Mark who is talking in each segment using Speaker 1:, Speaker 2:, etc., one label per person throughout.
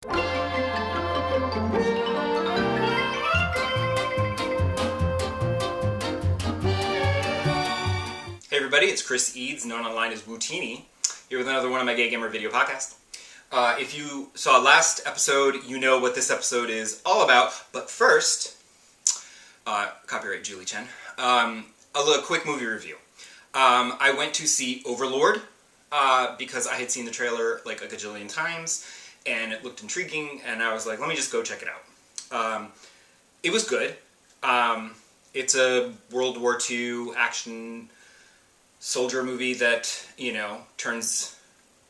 Speaker 1: Hey everybody, it's Chris Eads, known online as Wootini, here with another one of my Gay Gamer video podcasts. If you saw last episode, you know what this episode is all about, but first, copyright Julie Chen, a little quick movie review. I went to see Overlord, because I had seen the trailer like a gajillion times, and it looked intriguing, and I was like, let me just go check it out. It was good. It's a World War II action soldier movie that, turns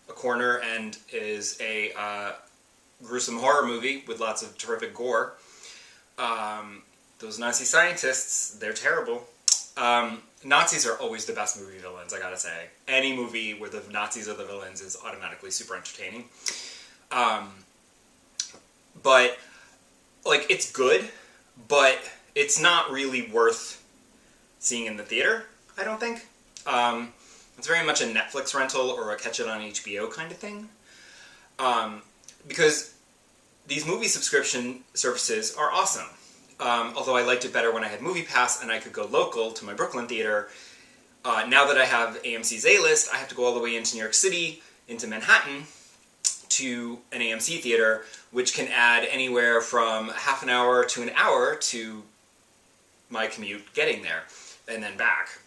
Speaker 1: a corner and is a gruesome horror movie with lots of terrific gore. Those Nazi scientists, they're terrible. Nazis are always the best movie villains, I gotta say. Any movie where the Nazis are the villains is automatically super entertaining. But, it's good, but it's not really worth seeing in the theater, I don't think. It's very much a Netflix rental or a catch it on HBO kind of thing. Because these movie subscription services are awesome. Although I liked it better when I had MoviePass and I could go local to my Brooklyn theater. Now that I have AMC's A-List, I have to go all the way into New York City, into Manhattan, to an AMC theater, which can add anywhere from half an hour to an hour to my commute getting there, and then back.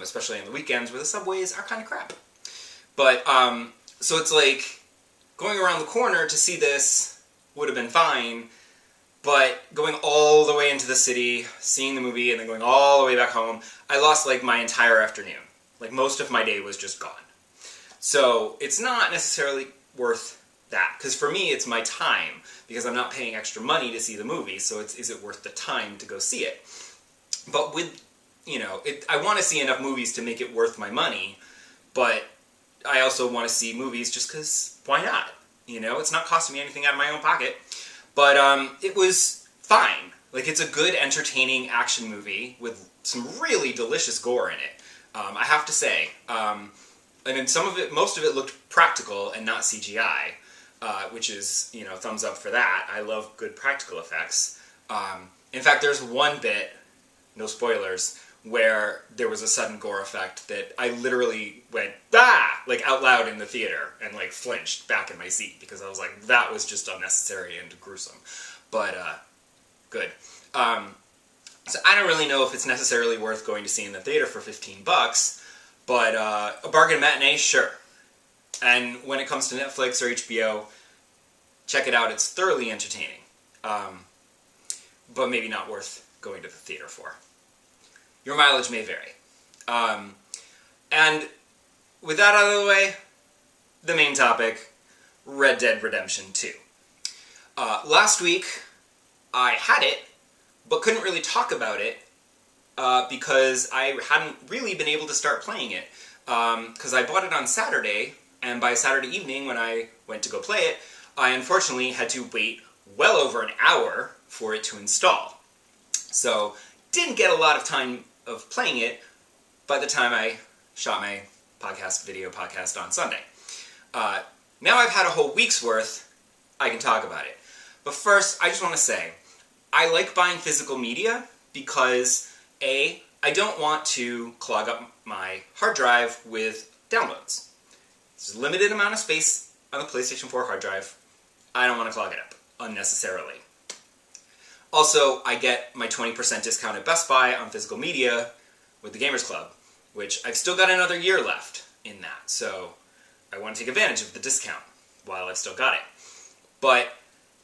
Speaker 1: Especially on the weekends where the subways are kind of crap. But, so it's like, going around the corner to see this would have been fine, but going all the way into the city, seeing the movie, and then going all the way back home, I lost, my entire afternoon. Most of my day was just gone. So, it's not necessarily worth that, because for me, it's my time, because I'm not paying extra money to see the movie, so is it worth the time to go see it? But with I want to see enough movies to make it worth my money, but I also want to see movies just because, why not? It's not costing me anything out of my own pocket. But it was fine. It's a good, entertaining action movie with some really delicious gore in it. I have to say. And then most of it looked practical and not CGI, which is, thumbs up for that. I love good practical effects. In fact, there's one bit, no spoilers, where there was a sudden gore effect that I literally went, ah! Out loud in the theater, and flinched back in my seat, because I was like, that was just unnecessary and gruesome. But, good. So I don't really know if it's necessarily worth going to see in the theater for $15, but a bargain matinee, sure. And when it comes to Netflix or HBO, check it out, it's thoroughly entertaining. But maybe not worth going to the theater for. Your mileage may vary. And with that out of the way, the main topic, Red Dead Redemption 2. Last week, I had it, but couldn't really talk about it because I hadn't really been able to start playing it. Because I bought it on Saturday, and by Saturday evening when I went to go play it, I unfortunately had to wait well over an hour for it to install. So, didn't get a lot of time of playing it by the time I shot my video podcast on Sunday. Now I've had a whole week's worth, I can talk about it. But first, I just want to say, I like buying physical media because, A, I don't want to clog up my hard drive with downloads. There's a limited amount of space on the PlayStation 4 hard drive. I don't want to clog it up unnecessarily. Also, I get my 20% discount at Best Buy on physical media with the Gamers Club, which I've still got another year left in that, so I want to take advantage of the discount while I've still got it. But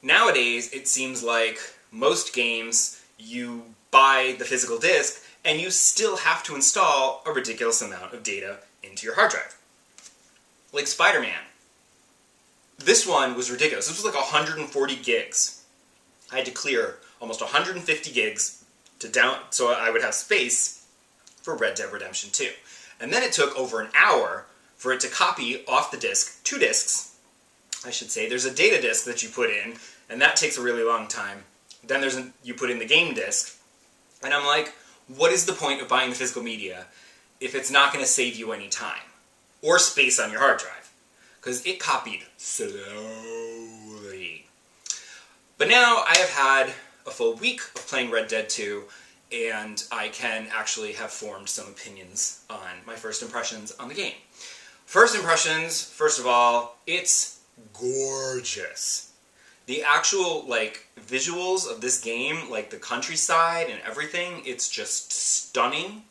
Speaker 1: nowadays, it seems like most games, you buy the physical disc, and you still have to install a ridiculous amount of data into your hard drive. Like Spider-Man. This one was ridiculous. This was 140 gigs. I had to clear almost 150 gigs so I would have space for Red Dead Redemption 2. And then it took over an hour for it to copy off the disk, 2 disks, I should say. There's a data disk that you put in, and that takes a really long time. Then you put in the game disk, and I'm like, what is the point of buying the physical media if it's not going to save you any time or space on your hard drive? Because it copied slowly. But now I have had a full week of playing Red Dead 2, and I can actually have formed some opinions on my first impressions on the game. First impressions, first of all, it's gorgeous. The actual, like, visuals of this game, like the countryside and everything, it's just stunning.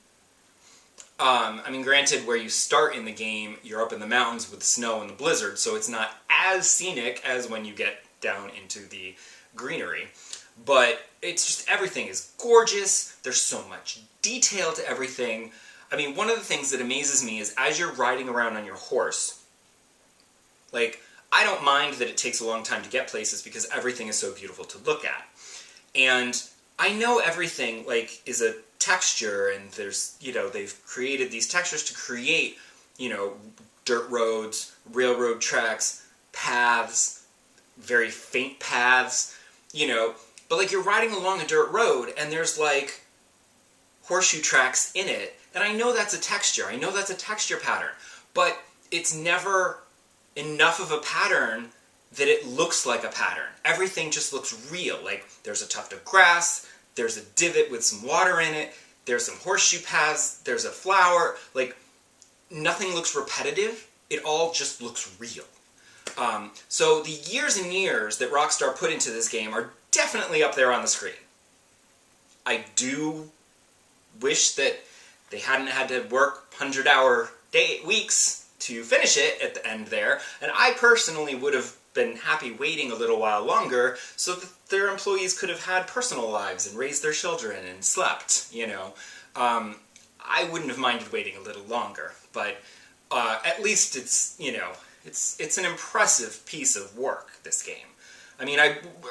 Speaker 1: I mean, granted, where you start in the game, you're up in the mountains with snow and the blizzard, so it's not as scenic as when you get down into the greenery. But it's just, everything is gorgeous, there's so much detail to everything. I mean, one of the things that amazes me is as you're riding around on your horse, like, I don't mind that it takes a long time to get places because everything is so beautiful to look at. And I know everything, like, is a texture, and there's, you know, they've created these textures to create, you know, dirt roads, railroad tracks, paths, very faint paths, you know, but like you're riding along a dirt road and there's like horseshoe tracks in it, and I know that's a texture, I know that's a texture pattern, but it's never enough of a pattern that it looks like a pattern. Everything just looks real. Like, there's a tuft of grass, there's a divot with some water in it, there's some horseshoe paths, there's a flower. Like, nothing looks repetitive, it all just looks real. So the years and years that Rockstar put into this game are definitely up there on the screen. I do wish that they hadn't had to work 100-hour weeks to finish it at the end there, and I personally would have been happy waiting a little while longer so that their employees could have had personal lives and raised their children and slept, you know. I wouldn't have minded waiting a little longer, but at least it's, you know, it's an impressive piece of work, this game. I mean,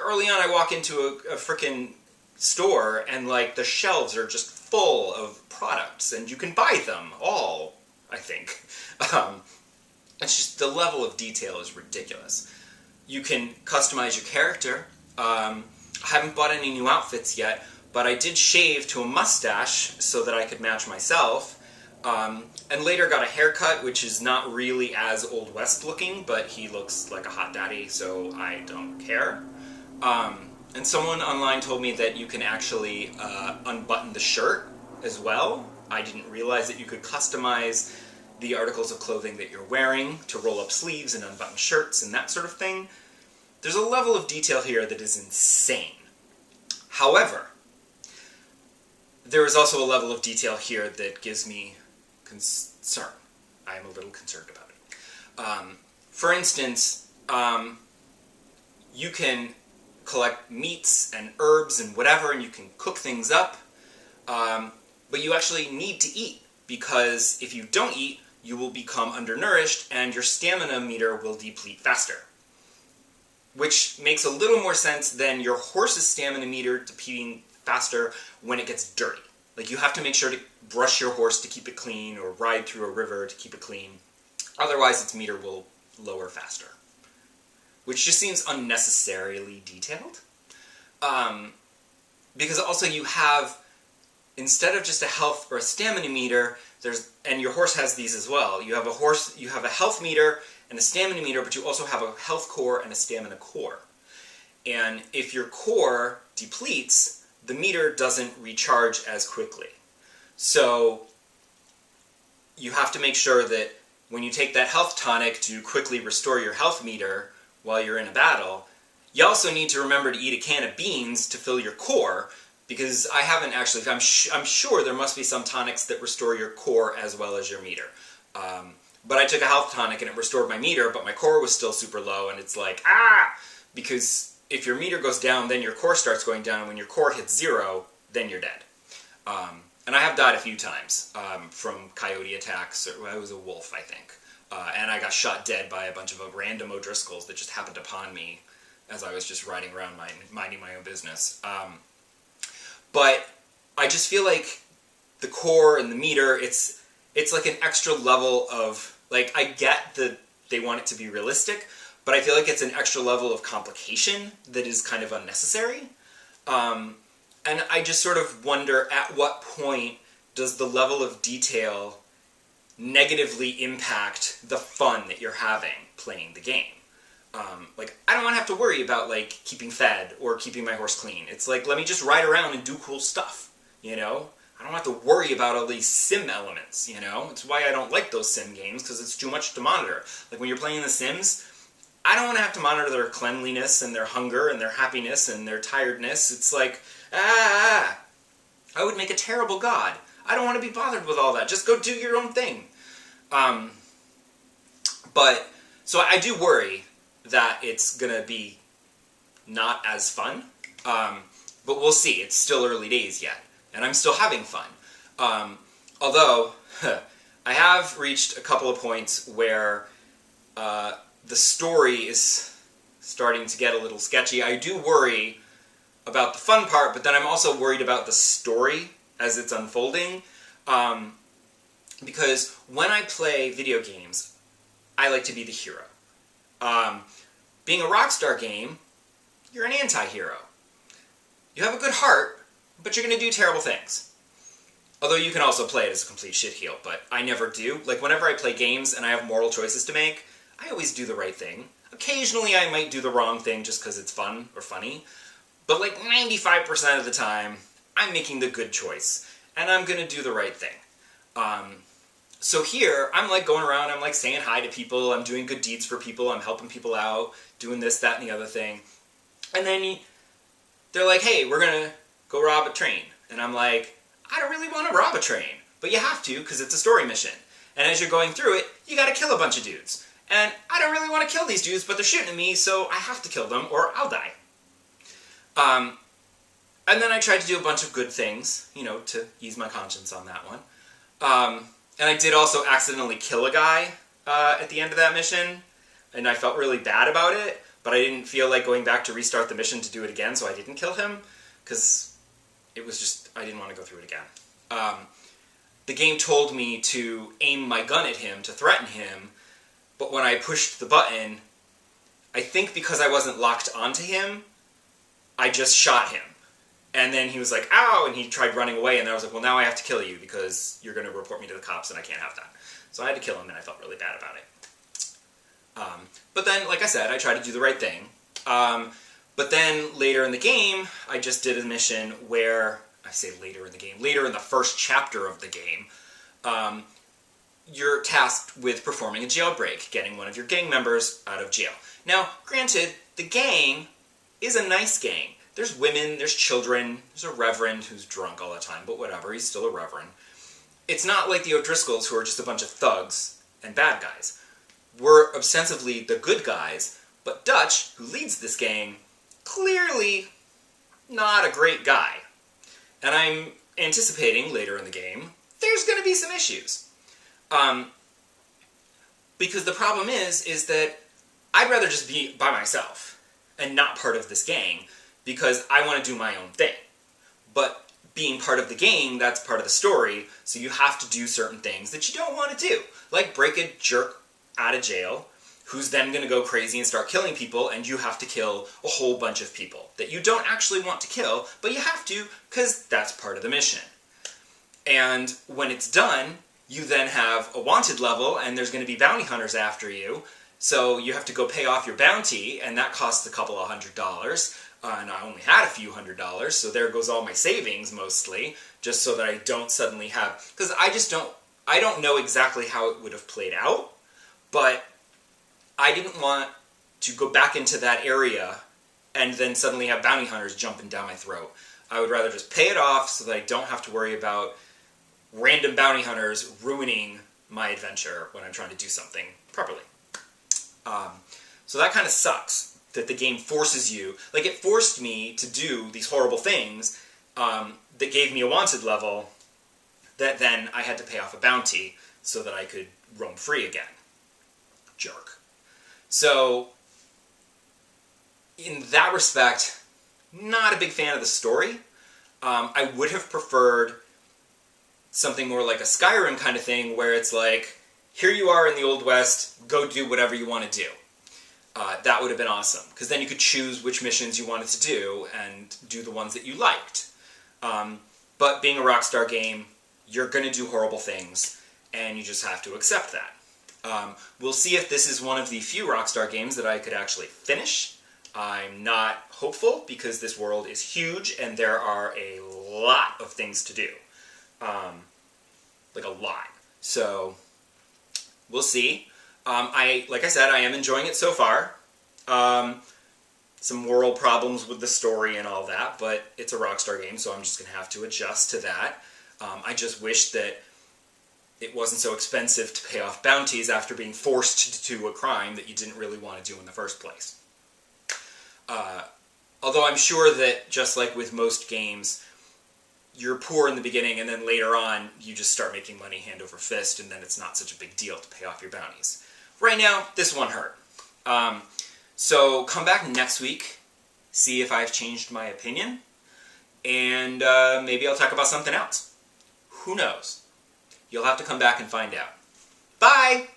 Speaker 1: early on I walk into a frickin' store and, like, the shelves are just full of products, and you can buy them all, I think. It's just, the level of detail is ridiculous. You can customize your character. I haven't bought any new outfits yet, but I did shave to a mustache so that I could match myself. And later got a haircut, which is not really as Old West looking, but he looks like a hot daddy, so I don't care. And someone online told me that you can actually unbutton the shirt as well. I didn't realize that you could customize the articles of clothing that you're wearing to roll up sleeves and unbutton shirts and that sort of thing. There's a level of detail here that is insane. However, there is also a level of detail here that gives me concern. I am a little concerned about it. For instance, you can collect meats and herbs and whatever, and you can cook things up, but you actually need to eat, because if you don't eat, you will become undernourished and your stamina meter will deplete faster. Which makes a little more sense than your horse's stamina meter depleting faster when it gets dirty. Like, you have to make sure to brush your horse to keep it clean, or ride through a river to keep it clean. Otherwise, its meter will lower faster. Which just seems unnecessarily detailed. Because also you have, instead of just a health or a stamina meter, and your horse has these as well. You have a health meter and a stamina meter, but you also have a health core and a stamina core. And if your core depletes, the meter doesn't recharge as quickly. So you have to make sure that when you take that health tonic to quickly restore your health meter while you're in a battle, you also need to remember to eat a can of beans to fill your core, because I haven't actually, I'm sure there must be some tonics that restore your core as well as your meter. But I took a health tonic and it restored my meter, but my core was still super low, and it's like, because if your meter goes down, then your core starts going down, and when your core hits 0, then you're dead. And I have died a few times from coyote attacks, or I was a wolf, I think. And I got shot dead by a bunch of random O'Driscolls that just happened upon me as I was just riding around minding my own business. But I just feel like the core and the meter, it's like an extra level of, like, I get that they want it to be realistic, but I feel like it's an extra level of complication that is kind of unnecessary. And I just sort of wonder, at what point does the level of detail negatively impact the fun that you're having playing the game? Like, I don't want to have to worry about, like, keeping fed or keeping my horse clean. It's like, let me just ride around and do cool stuff, you know? I don't have to worry about all these sim elements, you know? It's why I don't like those sim games, because it's too much to monitor. Like, when you're playing The Sims, I don't want to have to monitor their cleanliness and their hunger and their happiness and their tiredness. It's like, I would make a terrible god. I don't want to be bothered with all that. Just go do your own thing. So I do worry that it's going to be not as fun. But we'll see. It's still early days yet. And I'm still having fun. Although, I have reached a couple of points where the story is starting to get a little sketchy. I do worry about the fun part, but then I'm also worried about the story as it's unfolding. Because when I play video games, I like to be the hero. Being a Rockstar game, you're an anti-hero. You have a good heart, but you're going to do terrible things. Although you can also play it as a complete shitheel, but I never do. Like, whenever I play games and I have moral choices to make, I always do the right thing. Occasionally I might do the wrong thing just because it's fun or funny, but like 95% of the time, I'm making the good choice, and I'm going to do the right thing. So here, I'm like going around, I'm like saying hi to people, I'm doing good deeds for people, I'm helping people out, doing this, that, and the other thing. And then they're like, hey, we're going to go rob a train. And I'm like, I don't really want to rob a train, but you have to because it's a story mission. And as you're going through it, you got to kill a bunch of dudes. And I don't really want to kill these dudes, but they're shooting at me, so I have to kill them or I'll die. And then I tried to do a bunch of good things, you know, to ease my conscience on that one. And I did also accidentally kill a guy at the end of that mission, and I felt really bad about it, but I didn't feel like going back to restart the mission to do it again, so I didn't kill him, because it was just, I didn't want to go through it again. The game told me to aim my gun at him to threaten him, but when I pushed the button, I think because I wasn't locked onto him, I just shot him. And then he was like, ow, and he tried running away, and I was like, well, now I have to kill you because you're going to report me to the cops, and I can't have that. So I had to kill him, and I felt really bad about it. But then, like I said, I tried to do the right thing. But then, later in the game, I just did a mission where, I say later in the game, later in the first chapter of the game, you're tasked with performing a jailbreak, getting one of your gang members out of jail. Now, granted, the gang is a nice gang. There's women, there's children, there's a reverend who's drunk all the time, but whatever, he's still a reverend. It's not like the O'Driscolls, who are just a bunch of thugs and bad guys. We're ostensibly the good guys, but Dutch, who leads this gang, clearly not a great guy. And I'm anticipating, later in the game, there's going to be some issues. Because the problem is that I'd rather just be by myself and not part of this gang, because I want to do my own thing. But being part of the gang, that's part of the story, so you have to do certain things that you don't want to do. Like break a jerk out of jail, who's then going to go crazy and start killing people, and you have to kill a whole bunch of people that you don't actually want to kill, but you have to, because that's part of the mission. And when it's done, you then have a wanted level, and there's going to be bounty hunters after you, so you have to go pay off your bounty, and that costs a couple of $100. And I only had a few $100, so there goes all my savings, mostly, just so that I don't suddenly have... Because I don't know exactly how it would have played out, but I didn't want to go back into that area and then suddenly have bounty hunters jumping down my throat. I would rather just pay it off so that I don't have to worry about random bounty hunters ruining my adventure when I'm trying to do something properly. So that kind of sucks. That the game forces you, like it forced me to do these horrible things that gave me a wanted level that then I had to pay off a bounty so that I could roam free again. Jerk. So, in that respect, not a big fan of the story. I would have preferred something more like a Skyrim kind of thing where it's like, here you are in the Old West, go do whatever you want to do. That would have been awesome, because then you could choose which missions you wanted to do, and do the ones that you liked. But being a Rockstar game, you're going to do horrible things, and you just have to accept that. We'll see if this is one of the few Rockstar games that I could actually finish. I'm not hopeful because this world is huge and there are a lot of things to do. Like a lot. So, we'll see. Like I said, I am enjoying it so far. Some world problems with the story and all that, but it's a Rockstar game, so I'm just going to have to adjust to that. I just wish that it wasn't so expensive to pay off bounties after being forced to do a crime that you didn't really want to do in the first place. Although I'm sure that, just like with most games, you're poor in the beginning and then later on you just start making money hand over fist and then it's not such a big deal to pay off your bounties. Right now, this one hurt. So come back next week, see if I've changed my opinion, and maybe I'll talk about something else. Who knows? You'll have to come back and find out. Bye!